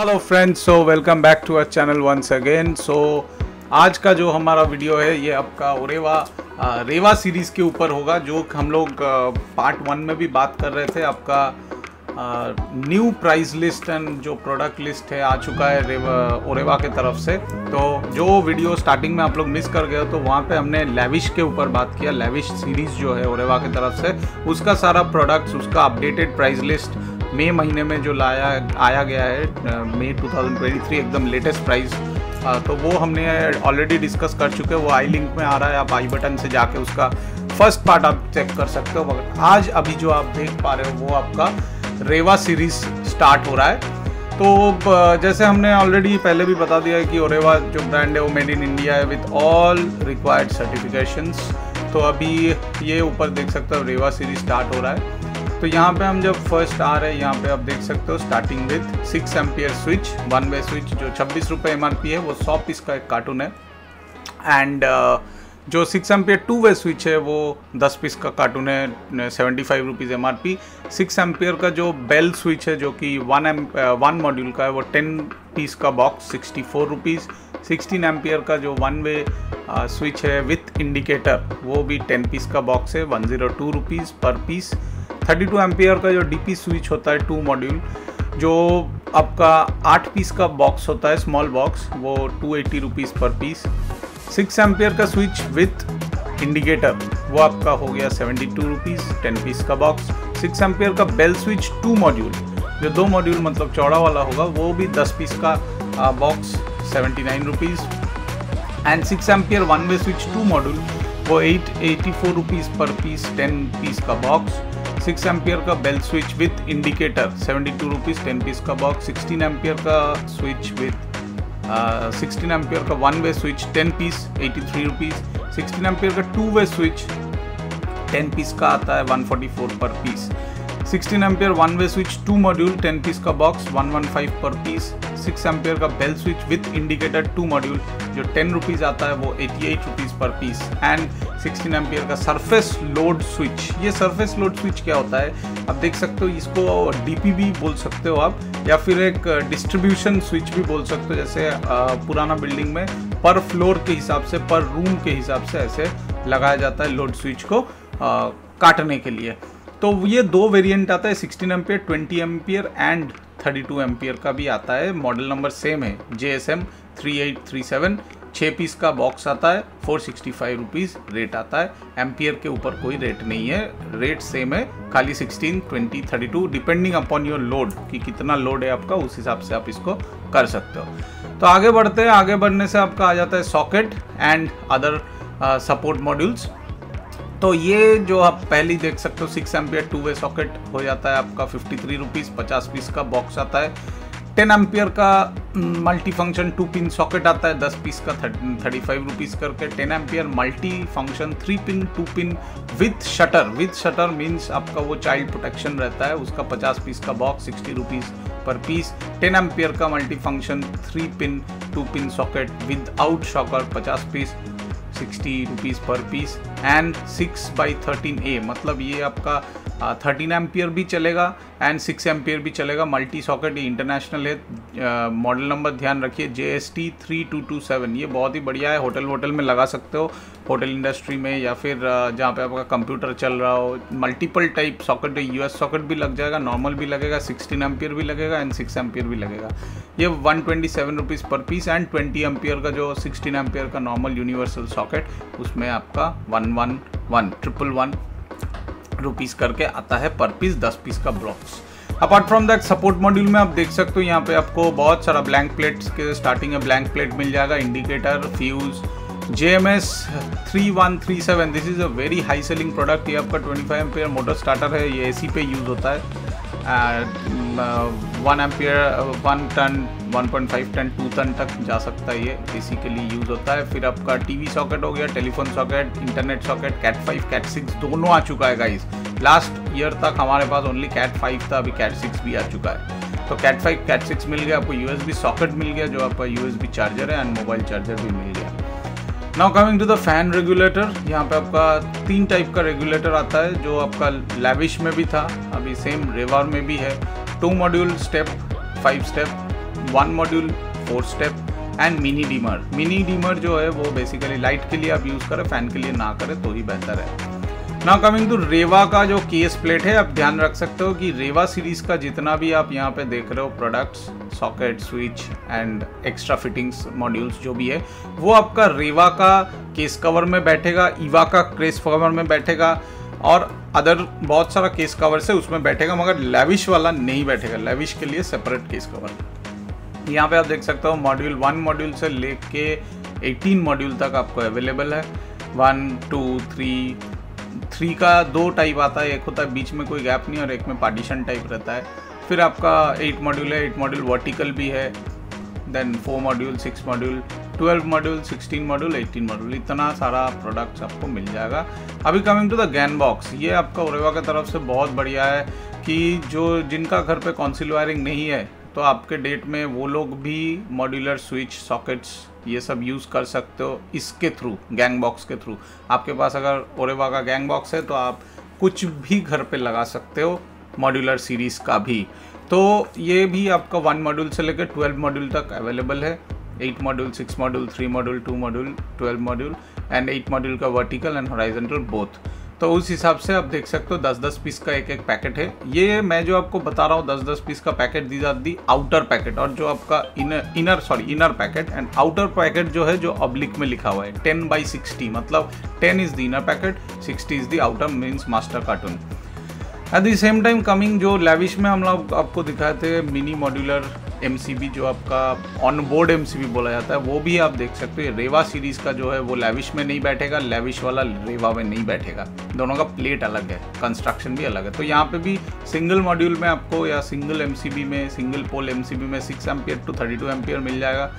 Hello friends, so welcome back to our channel once again. So आज का जो हमारा वीडियो है ये आपका रेवा सीरीज़ के ऊपर होगा, जो हम लोग पार्ट 1 में भी बात कर रहे थे। आपका न्यू प्राइस लिस्ट एंड जो प्रोडक्ट लिस्ट है आ चुका है रेवा के तरफ से। तो जो वीडियो स्टार्टिंग में आप लोग मिस कर गए तो वहाँ पे हमने लेविश के ऊपर बात किया। लेविश सीरीज़ जो है रेवा की तरफ से, उसका सारा प्रोडक्ट्स, उसका अपडेटेड प्राइस लिस्ट मई महीने में जो आया गया है, मई 2023, एकदम लेटेस्ट प्राइस, तो वो हमने ऑलरेडी डिस्कस कर चुके हैं। वो आई लिंक में आ रहा है, आप आई बटन से जाके उसका फर्स्ट पार्ट आप चेक कर सकते हो। मगर आज अभी जो आप देख पा रहे हो वो आपका रेवा सीरीज स्टार्ट हो रहा है। तो जैसे हमने ऑलरेडी पहले भी बता दिया है कि रेवा जो ब्रांड है वो मेड इन इंडिया है विथ ऑल रिक्वायर्ड सर्टिफिकेशंस। तो अभी ये ऊपर देख सकते हो रेवा सीरीज स्टार्ट हो रहा है। तो यहाँ पे हम जब फर्स्ट आ रहे हैं, यहाँ पे आप देख सकते हो starting with 6 ampere switch, 1 way switch जो 26 रुपये MRP है, वो 100 पीस का एक कार्टून है। एंड जो 6 एम्पियर 2 वे स्विच है वो 10 पीस का कार्टून है, 75 रुपीज़ MRP। 6 एम्पियर का जो बेल स्विच है जो कि 1 मॉड्यूल का है, वो 10 पीस का बॉक्स 64 रुपीज़। 16 एम्पियर का जो 1 वे स्विच है विथ इंडिकेटर, वो भी 10 पीस का बॉक्स है, 102 रुपीज़ पर पीस। 32 एम्पियर का जो DP स्विच होता है 2 मॉड्यूल, जो आपका 8 पीस का बॉक्स होता है, स्मॉल बॉक्स, वो 280 रुपीज़ पर पीस। 6 एम्पियर का स्विच विथ इंडिकेटर, वो आपका हो गया 72 रुपीज़, 10 पीस का बॉक्स। 6 एम्पियर का बेल स्विच 2 मॉड्यूल, जो 2 मॉड्यूल मतलब चौड़ा वाला होगा, वो भी 10 पीस का box, 79 rupees. And 6 ampere 1 way switch 2 module, वो 84 रुपीज़ पर पीस, 10 पीस का बॉक्स। 6 एम्पियर का bell switch with indicator, 72 rupees, 10 piece का बॉक्स। 16 एम्पियर का स्विच विथ 16 एम्पियर का 1 way switch 10 piece, 83 rupees. 16 ampere का 2 वे स्विच 10 पीस का आता है, 144 per piece. 16 ampere 1 way switch 2 module 10 piece का बॉक्स, 115 पर पीस। 6 एम्पियर का bell switch with indicator 2 module जो 10 रुपीज़ आता है, वो 88 rupees per piece. And 16 ampere का सरफेस लोड स्विच। ये सरफेस लोड स्विच क्या होता है आप देख सकते हो, इसको DP भी बोल सकते हो आप, या फिर एक डिस्ट्रीब्यूशन स्विच भी बोल सकते हो। जैसे पुराना बिल्डिंग में पर फ्लोर के हिसाब से, पर रूम के हिसाब से ऐसे लगाया जाता है लोड स्विच को काटने के लिए। तो ये 2 वेरिएंट आता है, 16 एम्पियर 20 एम्पियर एंड 32 एम्पियर का भी आता है। मॉडल नंबर सेम है, JSM 3837। 6 पीस का बॉक्स आता है, 465 रुपीज़ रेट आता है। एम्पियर के ऊपर कोई रेट नहीं है, रेट सेम है, खाली 16, 20, 32 डिपेंडिंग अपॉन योर लोड, कि कितना लोड है आपका, उस हिसाब से आप इसको कर सकते हो। तो आगे बढ़ते हैं। आगे बढ़ने से आपका आ जाता है socket and other support modules. तो ये जो आप पहले देख सकते हो 6 एम्पियर 2 वे सॉकेट हो जाता है आपका 53 रुपीज़, 50 पीस का बॉक्स आता है। 10 एम्पियर का मल्टी फंक्शन 2 पिन सॉकेट आता है, 10 पीस का 35 रुपीज़ करके। 10 ampere multi function 3 pin 2 pin with shutter, with shutter means आपका वो चाइल्ड प्रोटेक्शन रहता है, उसका 50 पीस का box, 60 rupees per piece. 10 ampere का multi function 3 pin 2 pin socket without shocker, 50 piece, 60 rupees per piece. And 6x13A, मतलब ये आपका 13 एम्पियर भी चलेगा एंड 6 एम्पियर भी चलेगा। मल्टी सॉकेट, ये इंटरनेशनल है। मॉडल नंबर ध्यान रखिए, JST 3227। ये बहुत ही बढ़िया है, होटल में लगा सकते हो, होटल इंडस्ट्री में, या फिर जहाँ पे आपका कंप्यूटर चल रहा हो। मल्टीपल टाइप सॉकेट है, US सॉकेट भी लग जाएगा, नॉर्मल भी लगेगा, 16 एम्पियर भी लगेगा एंड 6 एम्पियर भी लगेगा। ये 127 rupees per piece. And 20 ampere का जो 16 एम्पियर का नॉर्मल यूनिवर्सल सॉकेट, उसमें आपका 111 रुपीज़ करके आता है पर पीस, 10 पीस का box. Apart from that support module में आप देख सकते हो यहाँ पे आपको बहुत सारा ब्लैंक प्लेट्स के स्टार्टिंग में ब्लैंक प्लेट मिल जाएगा, indicator, fuse. JMS 3137, this is a very high selling product. ये आपका 25 एम्पियर मोटर स्टार्टर है, ये AC पे यूज़ होता है। 1 एम्पियर 1 टन 1.5 टन 2 टन तक जा सकता है, ये AC के लिए यूज़ होता है। फिर आपका TV सॉकेट हो गया, telephone socket, internet socket, Cat 5 Cat 6 दोनों आ चुका है गाइस। लास्ट ईयर तक हमारे पास ओनली Cat 5 था, अभी Cat 6 भी आ चुका है। तो Cat 5 Cat 6 मिल गया आपको, USB सॉकेट मिल गया जो आपका USB चार्जर है, एंड मोबाइल चार्जर भी मिल गया। Now coming to the fan regulator, यहाँ पे आपका 3 टाइप का रेगुलेटर आता है, जो आपका लेविश में भी था, अभी सेम रेवा में भी है। 2 module step, 5 step, 1 module 4 step and mini dimmer. Mini dimmer जो है वो बेसिकली लाइट के लिए आप यूज़ करें, फैन के लिए ना करें तो ही बेहतर है। नाउ कमिंग टू रेवा का जो केस प्लेट है, आप ध्यान रख सकते हो कि रेवा सीरीज़ का जितना भी आप यहाँ पे देख रहे हो products, socket, switch and extra fittings modules जो भी है वो आपका रेवा का केस कवर में बैठेगा, ईवा का केस कवर में बैठेगा और अदर बहुत सारा केस कवर से उसमें बैठेगा, मगर लेविश वाला नहीं बैठेगा। लेविश के लिए सेपरेट केस कवर। यहाँ पे आप देख सकते हो मॉड्यूल 1 मॉड्यूल से लेके 18 मॉड्यूल तक आपको अवेलेबल है। 1, 2, 3 का 2 टाइप आता है, एक होता है बीच में कोई गैप नहीं और एक में पार्टीशन टाइप रहता है। फिर आपका 8 मॉड्यूल है, 8 मॉड्यूल वर्टिकल भी है, then 4 module, 6 module, 12 module, 16 module, 18 module, इतना सारा प्रोडक्ट्स आपको मिल जाएगा। अभी coming to the gang box, ये आपका ओरेवा की तरफ से बहुत बढ़िया है कि जो जिनका घर पे कॉन्सिल वायरिंग नहीं है तो आपके डेट में वो लोग भी मॉड्यूलर स्विच, सॉकेट्स ये सब यूज़ कर सकते हो इसके थ्रू, गैंग बॉक्स के थ्रू। आपके पास अगर ओरेवा का गैंग बॉक्स है तो आप कुछ भी घर पे लगा सकते हो, मॉड्यूलर सीरीज़ का भी। तो ये भी आपका 1 मॉड्यूल से लेकर 12 मॉड्यूल तक अवेलेबल है। 8 module, 6 module, 3 module, 2 module, 12 module and 8 module का वर्टिकल एंड हॉराइजॉन्टल बोथ। तो उस हिसाब से आप देख सकते हो 10-10 पीस का एक पैकेट है। ये मैं जो आपको बता रहा हूँ 10-10 पीस का packet, these are the outer packet, और जो आपका inner packet and outer packet जो है जो ऑब्लिक में लिखा हुआ है 10/60, मतलब 10 is the inner packet, 60 is the outer, means master cartoon. At the same time coming जो लेविश में हम लोग आपको दिखाए थे मिनी मॉड्यूलर MCB, जो आपका ऑन बोर्ड MCB बोला जाता है, वो भी आप देख सकते हो। रेवा सीरीज़ का जो है वो लेविश में नहीं बैठेगा, लेविश वाला रेवा में नहीं बैठेगा, दोनों का प्लेट अलग है, कंस्ट्रक्शन भी अलग है। तो यहाँ पे भी सिंगल मॉड्यूल में आपको या सिंगल MCB में, सिंगल पोल MCB में 6 एम्पियर टू 32 एम्पियर मिल जाएगा।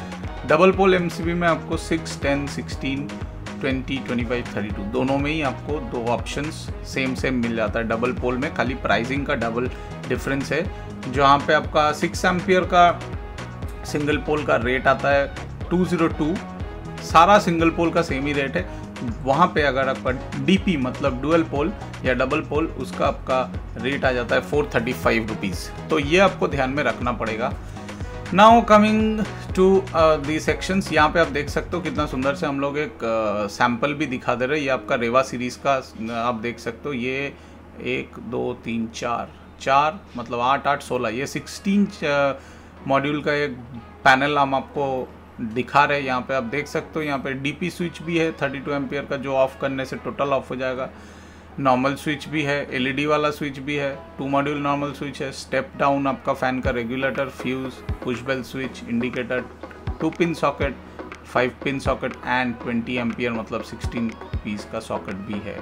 डबल पोल MCB में आपको 6, 10, 16, 20, 25, 32 दोनों में ही आपको 2 ऑप्शंस सेम मिल जाता है। डबल पोल में खाली प्राइसिंग का डबल डिफरेंस है, जहाँ पे आपका 6 एम्पियर का सिंगल पोल का रेट आता है 202, सारा सिंगल पोल का सेम ही रेट है। वहाँ पे अगर आपका DP मतलब डुअल पोल या डबल पोल, उसका आपका रेट आ जाता है 435 रुपीज़। तो ये आपको ध्यान में रखना पड़ेगा। Now coming to the sections, यहाँ पे आप देख सकते हो कितना सुंदर से हम लोग एक सैम्पल भी दिखा दे रहे हैं। ये आपका रेवा सीरीज़ का आप देख सकते हो, ये 1, 2, 3, 4 मतलब 8, 8, 16, ये 16 मॉड्यूल का एक पैनल हम आपको दिखा रहे हैं। यहाँ पे आप देख सकते हो, यहाँ पे DP स्विच भी है 32 एम्पियर का, जो ऑफ करने से टोटल ऑफ हो जाएगा। नॉर्मल स्विच भी है, LED वाला स्विच भी है, 2 मॉड्यूल नॉर्मल स्विच है, स्टेप डाउन आपका फैन का regulator, fuse, push bell switch, indicator, 2 pin socket, 5 pin socket and 20 ampere मतलब 16 पीस का सॉकेट भी है।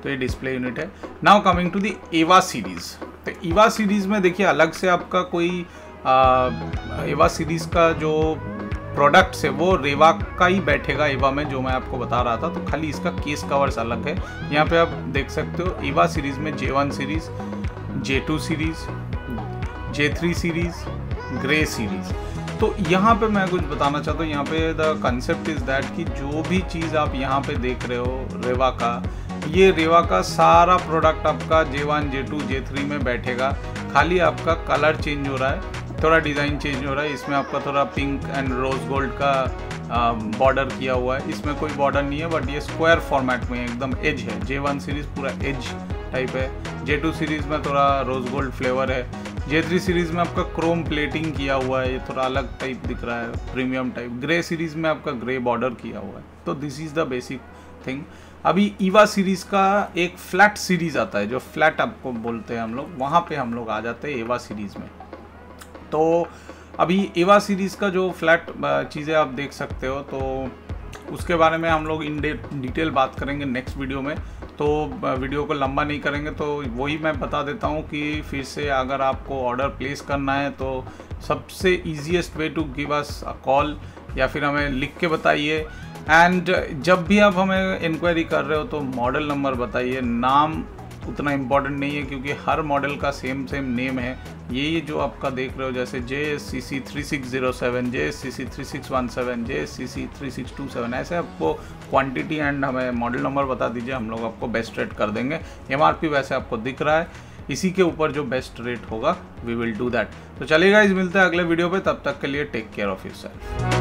तो ये डिस्प्ले यूनिट है। Now coming to the Eva series, तो एवा सीरीज़ में देखिए अलग से आपका कोई एवा सीरीज़ का जो प्रोडक्ट्स है वो रेवा का ही बैठेगा एवा में, जो मैं आपको बता रहा था। तो खाली इसका केस कवर्स अलग है। यहाँ पे आप देख सकते हो एवा सीरीज़ में J1 series, J2 series, J3 series, grey series. तो यहाँ पे मैं कुछ बताना चाहता हूँ। यहाँ पे द कंसेप्ट इज़ दैट कि जो भी चीज़ आप यहाँ पे देख रहे हो रेवा का, ये रेवा का सारा प्रोडक्ट आपका J1, J2, J3 में बैठेगा। खाली आपका कलर चेंज हो रहा है, थोड़ा डिज़ाइन चेंज हो रहा है। इसमें आपका थोड़ा पिंक एंड रोज गोल्ड का बॉर्डर किया हुआ है, इसमें कोई बॉर्डर नहीं है, बट ये स्क्वायर फॉर्मेट में एकदम एज है। J1 सीरीज़ पूरा एज टाइप है, J2 सीरीज़ में थोड़ा रोज गोल्ड फ्लेवर है, J3 सीरीज़ में आपका क्रोम प्लेटिंग किया हुआ है, ये थोड़ा अलग टाइप दिख रहा है, प्रीमियम टाइप। ग्रे सीरीज़ में आपका ग्रे बॉर्डर किया हुआ है। तो this is the basic thing. अभी ईवा सीरीज़ का एक फ्लैट सीरीज़ आता है, जो फ्लैट आपको बोलते हैं हम लोग, वहाँ पे हम लोग आ जाते हैं एवा सीरीज़ में। तो अभी एवा सीरीज़ का जो फ्लैट चीज़ें आप देख सकते हो, तो उसके बारे में हम लोग इन डिटेल बात करेंगे नेक्स्ट वीडियो में। तो वीडियो को लंबा नहीं करेंगे, तो वही मैं बता देता हूँ कि फिर से अगर आपको ऑर्डर प्लेस करना है तो सबसे easiest way to give us a call, या फिर हमें लिख के बताइए। एंड जब भी आप हमें इंक्वायरी कर रहे हो तो मॉडल नंबर बताइए। नाम उतना इम्पॉर्टेंट नहीं है, क्योंकि हर मॉडल का सेम नेम है। ये जो आपका देख रहे हो, जैसे JSCC 3607, JSCC 3617, JSCC 3627, ऐसे आपको क्वांटिटी एंड हमें मॉडल नंबर बता दीजिए, हम लोग आपको बेस्ट रेट कर देंगे। MRP वैसे आपको दिख रहा है। इसी के ऊपर जो बेस्ट रेट होगा वी विल डू दैट। तो चलिए गाइस, मिलते हैं अगले वीडियो पे, तब तक के लिए टेक केयर ऑफ योरसेल्फ।